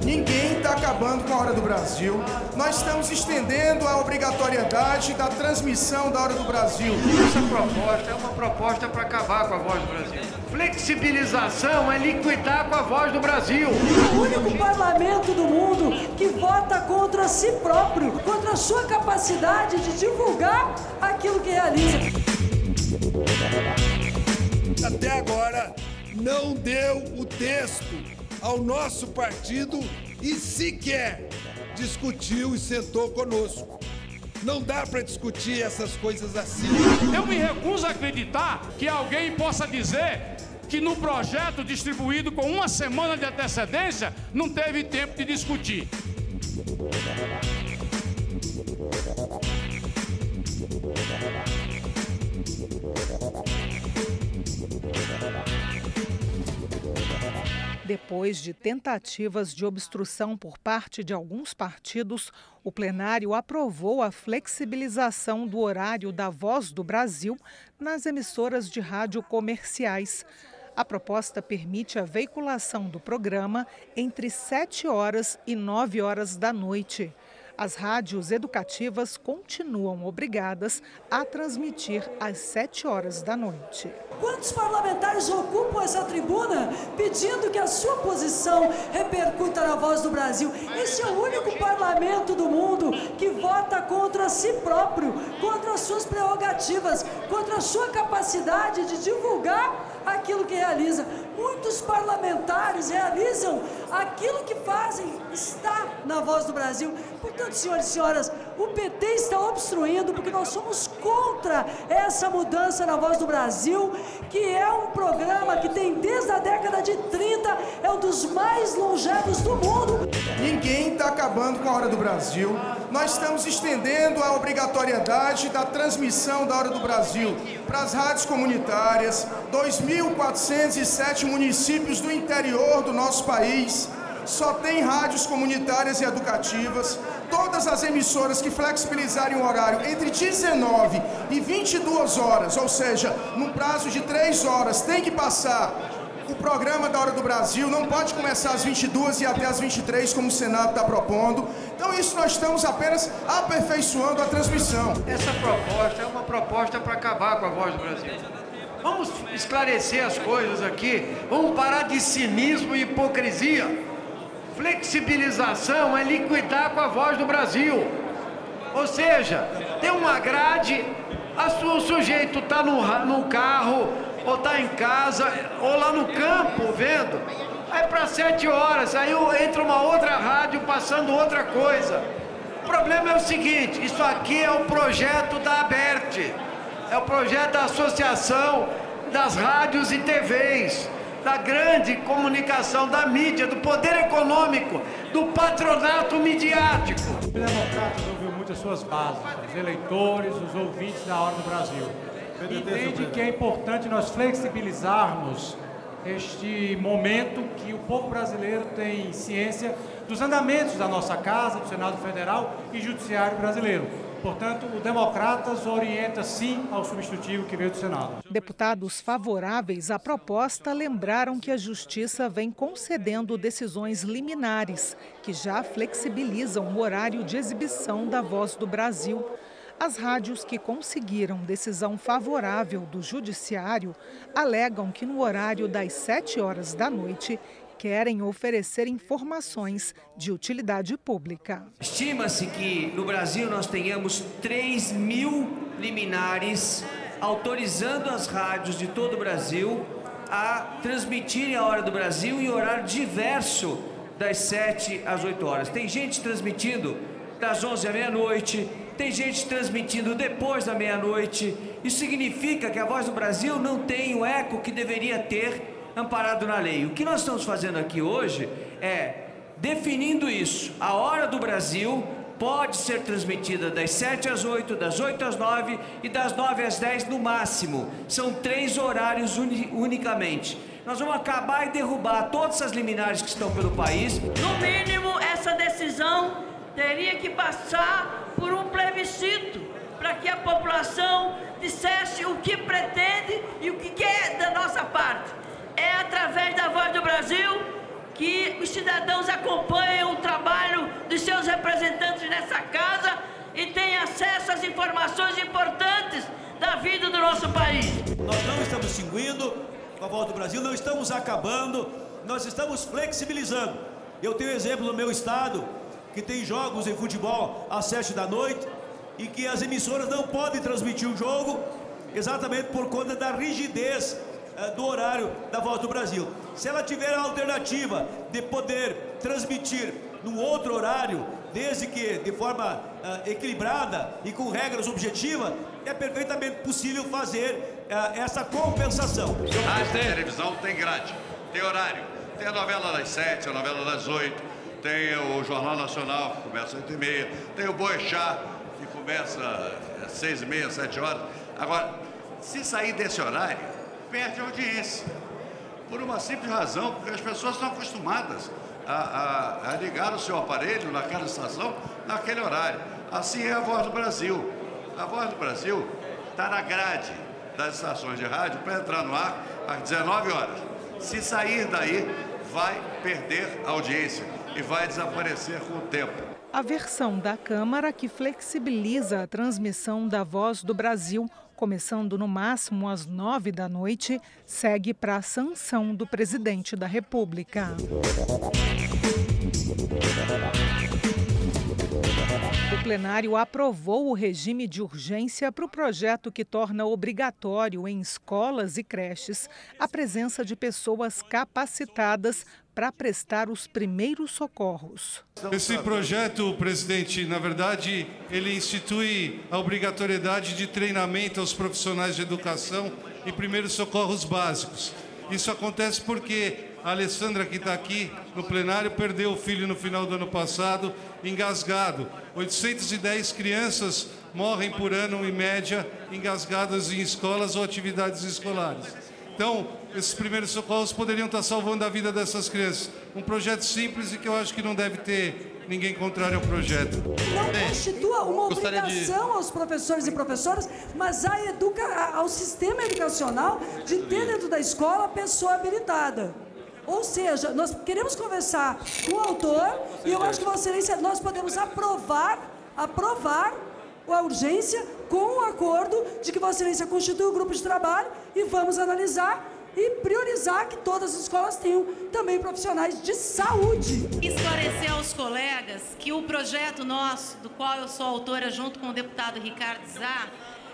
Ninguém está acabando com a Hora do Brasil. Nós estamos estendendo a obrigatoriedade da transmissão da Hora do Brasil. Essa proposta é uma proposta para acabar com a Voz do Brasil. Flexibilização é liquidar com a Voz do Brasil. O único parlamento do mundo que vota contra si próprio, contra a sua capacidade de divulgar aquilo que realiza. Até agora, não deu o texto ao nosso partido e sequer discutiu e sentou conosco. Não dá para discutir essas coisas assim. Eu me recuso a acreditar que alguém possa dizer que no projeto distribuído com uma semana de antecedência não teve tempo de discutir. Depois de tentativas de obstrução por parte de alguns partidos, o plenário aprovou a flexibilização do horário da Voz do Brasil nas emissoras de rádio comerciais. A proposta permite a veiculação do programa entre 7 horas e 9 horas da noite. As rádios educativas continuam obrigadas a transmitir às 7 horas da noite. Quantos parlamentares ocupam essa tribuna pedindo que a sua posição repercuta na Voz do Brasil? Esse é o único parlamento do mundo que vota contra si próprio, contra as suas prerrogativas, contra a sua capacidade de divulgar aquilo que realiza. Muitos parlamentares realizam aquilo que fazem, está na Voz do Brasil. Portanto, senhores e senhoras, o PT está obstruindo porque nós somos contra essa mudança na Voz do Brasil, que é um programa que tem desde a década de 30, é um dos mais longevos do mundo. Ninguém está acabando com a Hora do Brasil. Nós estamos estendendo a obrigatoriedade da transmissão da Hora do Brasil para as rádios comunitárias, 2.407 municípios do interior do nosso país. Só tem rádios comunitárias e educativas. Todas as emissoras que flexibilizarem o horário entre 19 e 22 horas, ou seja, num prazo de 3 horas, tem que passar o programa da Hora do Brasil, não pode começar às 22 e até às 23, como o Senado está propondo. Então isso nós estamos apenas aperfeiçoando a transmissão. Essa proposta é uma proposta para acabar com a Voz do Brasil. Vamos esclarecer as coisas aqui, vamos parar de cinismo e hipocrisia. Flexibilização é liquidar com a Voz do Brasil. Ou seja, tem uma grade, o sujeito está no carro, ou está em casa, ou lá no campo, vendo. Aí para 7 horas, aí entra uma outra rádio passando outra coisa. O problema é o seguinte, isso aqui é o projeto da ABERT, é o projeto da Associação das Rádios e TVs, da grande comunicação, da mídia, do poder econômico, do patronato midiático. O Democratas ouviu muito as suas bases, os eleitores, os ouvintes da Hora do Brasil. Entende que é importante nós flexibilizarmos este momento que o povo brasileiro tem ciência dos andamentos da nossa Casa, do Senado Federal e Judiciário brasileiro. Portanto, o Democratas orienta sim ao substitutivo que veio do Senado. Deputados favoráveis à proposta lembraram que a Justiça vem concedendo decisões liminares que já flexibilizam o horário de exibição da Voz do Brasil. As rádios que conseguiram decisão favorável do Judiciário alegam que no horário das 7 horas da noite querem oferecer informações de utilidade pública. Estima-se que no Brasil nós tenhamos 3.000 liminares autorizando as rádios de todo o Brasil a transmitirem a Hora do Brasil em horário diverso das 7 às 8 horas. Tem gente transmitindo das 11 à meia-noite, tem gente transmitindo depois da meia-noite. Isso significa que a Voz do Brasil não tem o eco que deveria ter amparado na lei. O que nós estamos fazendo aqui hoje é definindo isso. A Hora do Brasil pode ser transmitida das 7 às 8, das 8 às 9 e das 9 às 10 no máximo. São 3 horários unicamente. Nós vamos acabar e derrubar todas as liminares que estão pelo país. No mínimo, essa decisão teria que passar por um plebiscito para que a população dissesse o que pretende e o que quer da nossa parte. É através da Voz do Brasil que os cidadãos acompanham o trabalho dos seus representantes nessa casa e têm acesso às informações importantes da vida do nosso país. Nós não estamos extinguindo a Voz do Brasil, não estamos acabando, nós estamos flexibilizando. Eu tenho exemplo no meu estado, que tem jogos em futebol às 7 da noite e que as emissoras não podem transmitir o jogo exatamente por conta da rigidez do horário da Voz do Brasil. Se ela tiver a alternativa de poder transmitir num outro horário, desde que de forma equilibrada e com regras objetivas, é perfeitamente possível fazer essa compensação. A televisão tem grade, tem horário, tem a novela das 7, a novela das 8, tem o Jornal Nacional, que começa às 8h30, tem o Boechat, que começa às 6h30, 7 horas. Agora, se sair desse horário, perde a audiência. Por uma simples razão, porque as pessoas estão acostumadas a ligar o seu aparelho naquela estação, naquele horário. Assim é a Voz do Brasil. A Voz do Brasil está na grade das estações de rádio para entrar no ar às 19 horas. Se sair daí, vai perder a audiência e vai desaparecer com o tempo. A versão da Câmara que flexibiliza a transmissão da Voz do Brasil, começando no máximo às 9 da noite, segue para a sanção do presidente da República. O plenário aprovou o regime de urgência para o projeto que torna obrigatório em escolas e creches a presença de pessoas capacitadas para prestar os primeiros socorros. Esse projeto, presidente, na verdade, ele institui a obrigatoriedade de treinamento aos profissionais de educação e primeiros socorros básicos. Isso acontece porque a Alessandra, que está aqui no plenário, perdeu o filho no final do ano passado, engasgado. 810 crianças morrem por ano, em média, engasgadas em escolas ou atividades escolares. Então, esses primeiros socorros poderiam estar salvando a vida dessas crianças. Um projeto simples e que eu acho que não deve ter ninguém contrário ao projeto. Não constitua uma obrigação aos professores e professoras, mas ao sistema educacional de ter dentro da escola a pessoa habilitada. Ou seja, nós queremos conversar com o autor e eu acho que, Vossa Excelência, nós podemos aprovar a urgência com o acordo de que Vossa Excelência constitui o grupo de trabalho e vamos analisar e priorizar que todas as escolas tenham também profissionais de saúde. Esclarecer aos colegas que o projeto nosso, do qual eu sou autora junto com o deputado Ricardo Zá,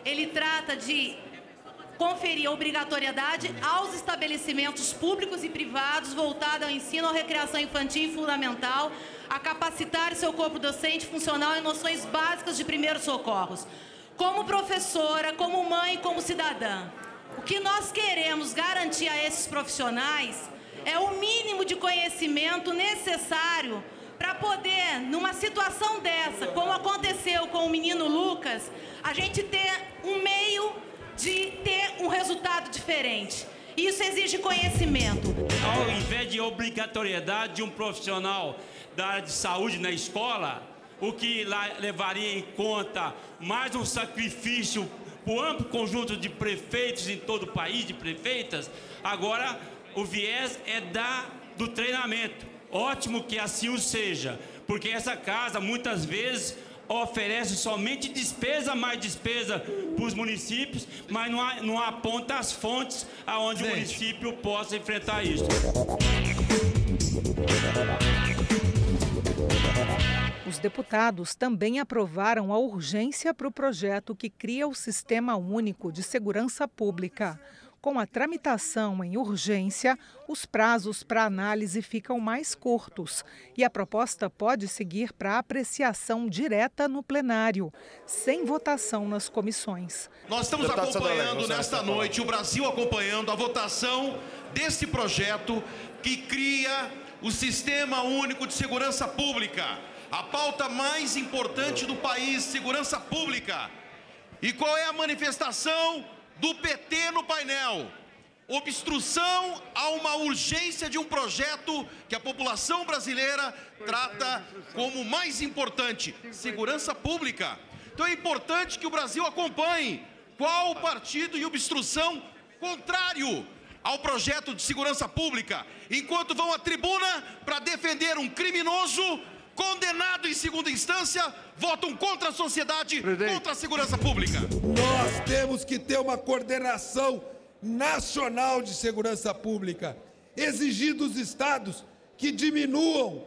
ele trata de conferir a obrigatoriedade aos estabelecimentos públicos e privados voltados ao ensino, à recreação infantil e fundamental, a capacitar seu corpo docente funcional em noções básicas de primeiros socorros. Como professora, como mãe, como cidadã, o que nós queremos garantir a esses profissionais é o mínimo de conhecimento necessário para poder, numa situação dessa, como aconteceu com o menino Lucas, a gente ter um meio de ter um resultado diferente. Isso exige conhecimento. Ao invés de obrigatoriedade de um profissional da área de saúde na escola, o que levaria em conta mais um sacrifício para o amplo conjunto de prefeitos em todo o país, de prefeitas, agora o viés é do treinamento. Ótimo que assim o seja, porque essa casa muitas vezes oferece somente despesa, mais despesa para os municípios, mas não aponta as fontes aonde o município possa enfrentar isso. Os deputados também aprovaram a urgência para o projeto que cria o Sistema Único de Segurança Pública. Com a tramitação em urgência, os prazos para análise ficam mais curtos e a proposta pode seguir para apreciação direta no plenário, sem votação nas comissões. Nós estamos acompanhando nesta noite, o Brasil acompanhando a votação desse projeto que cria o Sistema Único de Segurança Pública. A pauta mais importante do país, segurança pública. E qual é a manifestação do PT no painel? Obstrução a uma urgência de um projeto que a população brasileira trata como mais importante, segurança pública. Então é importante que o Brasil acompanhe Qual partido e obstrução contrário ao projeto de segurança pública, enquanto vão à tribuna para defender um criminoso condenado em segunda instância, votam contra a sociedade, contra a segurança pública. Nós temos que ter uma coordenação nacional de segurança pública, exigir dos estados que diminuam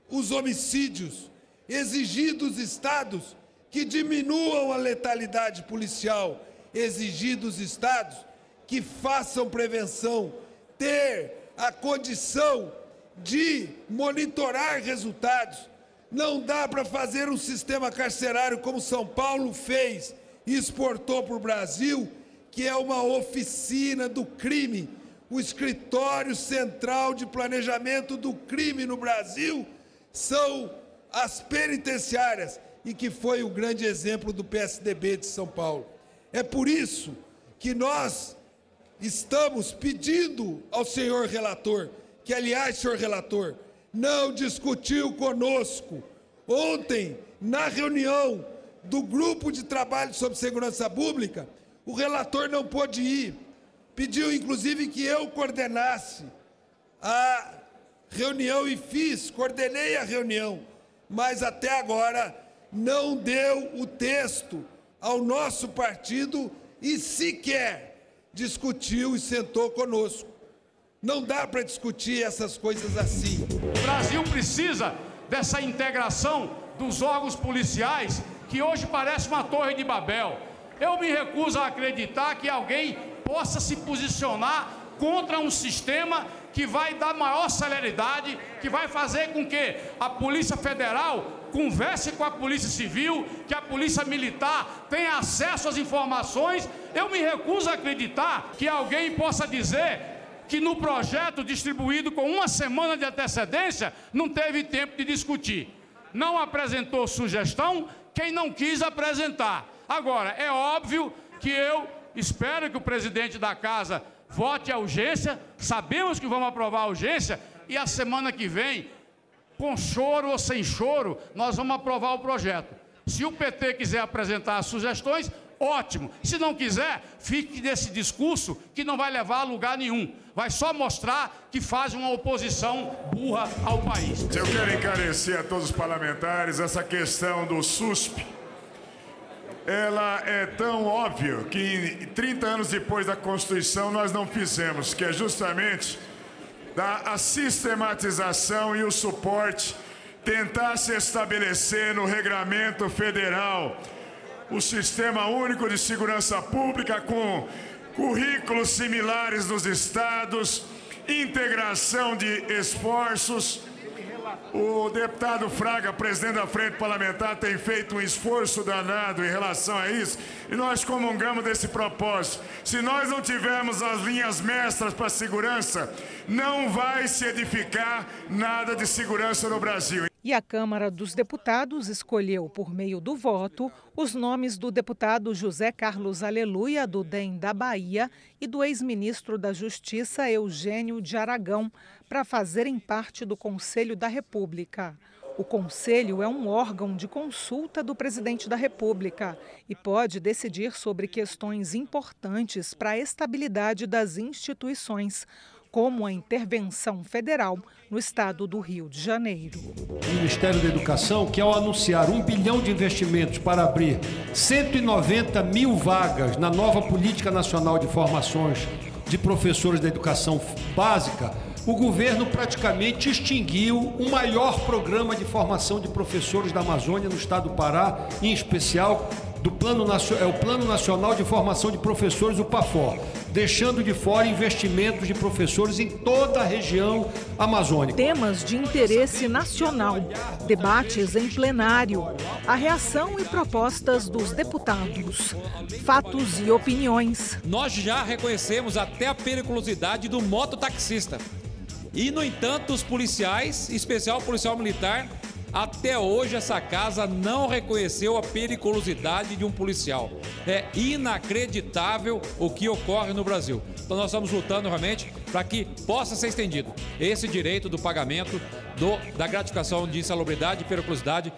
os homicídios, exigir dos estados que diminuam a letalidade policial, exigir dos estados que façam prevenção, ter a condição de monitorar resultados. Não dá para fazer um sistema carcerário como São Paulo fez e exportou para o Brasil, que é uma oficina do crime, o escritório central de planejamento do crime no Brasil são as penitenciárias, e que foi o grande exemplo do PSDB de São Paulo. É por isso que nós estamos pedindo ao senhor relator, que, aliás, senhor relator, não discutiu conosco. Ontem, na reunião do Grupo de Trabalho sobre Segurança Pública, o relator não pôde ir. Pediu, inclusive, que eu coordenasse a reunião e coordenei a reunião, mas até agora não deu o texto ao nosso partido e sequer discutiu e sentou conosco. Não dá para discutir essas coisas assim. O Brasil precisa dessa integração dos órgãos policiais, que hoje parece uma torre de Babel. Eu me recuso a acreditar que alguém possa se posicionar contra um sistema que vai dar maior celeridade, que vai fazer com que a Polícia Federal converse com a Polícia Civil, que a Polícia Militar tenha acesso às informações. Eu me recuso a acreditar que alguém possa dizer que no projeto distribuído com uma semana de antecedência não teve tempo de discutir. Não apresentou sugestão quem não quis apresentar. Agora, é óbvio que eu espero que o presidente da Casa vote a urgência, sabemos que vamos aprovar a urgência, e a semana que vem, com choro ou sem choro, nós vamos aprovar o projeto. Se o PT quiser apresentar as sugestões, ótimo. Se não quiser, fique nesse discurso que não vai levar a lugar nenhum. Vai só mostrar que faz uma oposição burra ao país. Eu quero encarecer a todos os parlamentares essa questão do SUSP. Ela é tão óbvia que 30 anos depois da Constituição nós não fizemos, que é justamente dar a sistematização e o suporte, tentar se estabelecer no regramento federal o Sistema Único de Segurança Pública com currículos similares nos estados, integração de esforços. O deputado Fraga, presidente da Frente Parlamentar, tem feito um esforço danado em relação a isso e nós comungamos desse propósito. Se nós não tivermos as linhas mestras para a segurança, não vai se edificar nada de segurança no Brasil. E a Câmara dos Deputados escolheu, por meio do voto, os nomes do deputado José Carlos Aleluia, do DEM da Bahia, e do ex-ministro da Justiça, Eugênio de Aragão, para fazerem parte do Conselho da República. O Conselho é um órgão de consulta do presidente da República e pode decidir sobre questões importantes para a estabilidade das instituições, como a intervenção federal no estado do Rio de Janeiro. O Ministério da Educação, que ao anunciar 1 bilhão de investimentos para abrir 190 mil vagas na nova Política Nacional de Formações de Professores da Educação Básica, o governo praticamente extinguiu o maior programa de formação de professores da Amazônia no estado do Pará, em especial o Plano Nacional de Formação de Professores, o PAFOR, deixando de fora investimentos de professores em toda a região amazônica. Temas de interesse nacional, debates em plenário, a reação e propostas dos deputados, fatos e opiniões. Nós já reconhecemos até a periculosidade do mototaxista. E, no entanto, os policiais, em especial o policial militar, até hoje essa casa não reconheceu a periculosidade de um policial. É inacreditável o que ocorre no Brasil. Então nós estamos lutando realmente para que possa ser estendido esse direito do pagamento da gratificação de insalubridade e periculosidade.